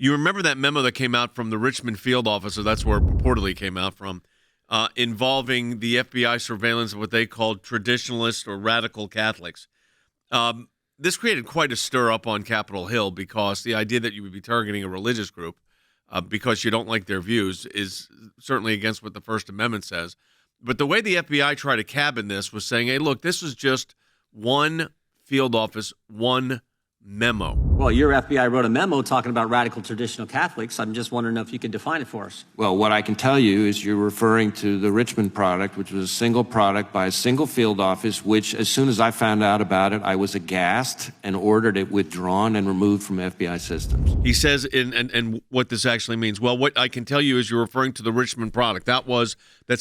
You remember that memo that came out from the Richmond field office, or that's where it reportedly came out from, involving the FBI surveillance of what they called traditionalist or radical Catholics. This created quite a stir up on Capitol Hill because the idea that you would be targeting a religious group because you don't like their views is certainly against what the First Amendment says. But the way the FBI tried to cabin this was saying, hey, look, this is just one field office, one memo. Well, your FBI wrote a memo talking about radical traditional Catholics. I'm just wondering if you could define it for us. Well, what I can tell you is you're referring to the Richmond product, which was a single product by a single field office, which as soon as I found out about it, I was aghast and ordered it withdrawn and removed from FBI systems. He says, and what this actually means. Well, what I can tell you is you're referring to the Richmond product. That's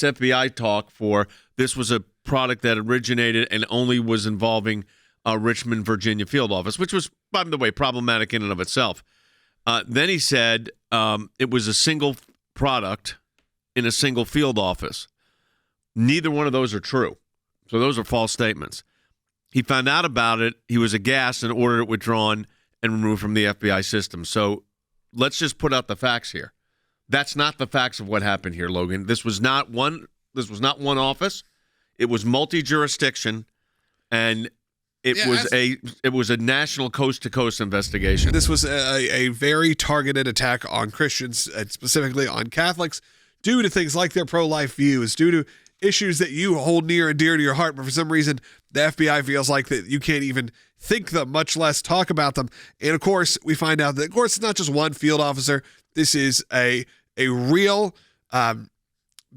FBI talk for this was a product that originated and only was involving Richmond, Virginia field office, which was, by the way, problematic in and of itself. Then he said it was a single product in a single field office. Neither one of those are true. So those are false statements. He found out about it. He was aghast and ordered it withdrawn and removed from the FBI system. So let's just put out the facts here. That's not the facts of what happened here, Logan. This was not one office. It was multi-jurisdiction, and it was a national coast-to-coast investigation. This was a very targeted attack on Christians, and specifically on Catholics, due to things like their pro-life views, due to issues that you hold near and dear to your heart, but for some reason, the FBI feels like that you can't even think them, much less talk about them. And of course, we find out that, of course, it's not just one field officer. This is a real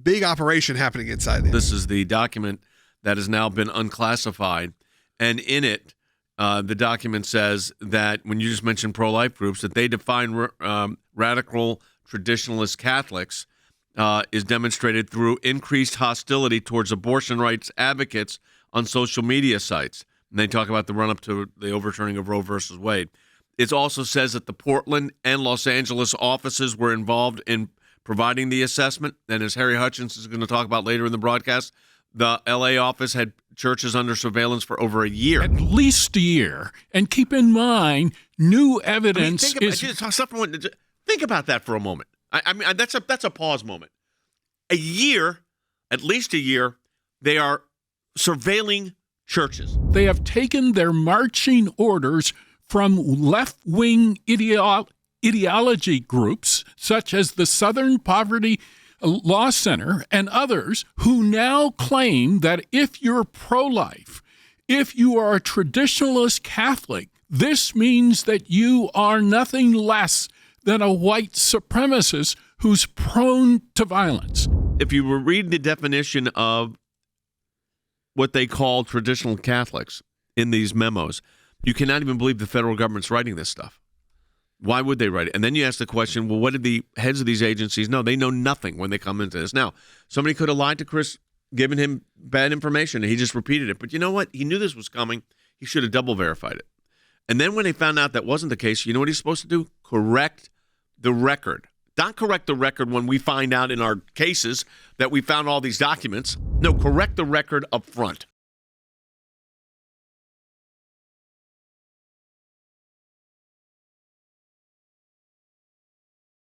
big operation happening inside there. This is the document that has now been unclassified. And in it, the document says that when you just mentioned pro-life groups, that they define radical traditionalist Catholics is demonstrated through increased hostility towards abortion rights advocates on social media sites. And they talk about the run-up to the overturning of Roe versus Wade. It also says that the Portland and Los Angeles offices were involved in providing the assessment. And as Harry Hutchins is going to talk about later in the broadcast, the L.A. office had churches under surveillance for over a year. At least a year. And keep in mind, new evidence think about that for a moment. I mean, that's a pause moment. A year, at least a year, they are surveilling churches. They have taken their marching orders from left-wing ideology groups, such as the Southern Poverty Law Center and others, who now claim that if you're pro-life, if you are a traditionalist Catholic, this means that you are nothing less than a white supremacist who's prone to violence. If you were reading the definition of what they call traditional Catholics in these memos, you cannot even believe the federal government's writing this stuff. Why would they write it? And then you ask the question, well, what did the heads of these agencies know? They know nothing when they come into this. Now, somebody could have lied to Chris, given him bad information, and he just repeated it. But you know what? He knew this was coming. He should have double verified it. And then when they found out that wasn't the case, you know what he's supposed to do? Correct the record. Not correct the record when we find out in our cases that we found all these documents. No, correct the record up front.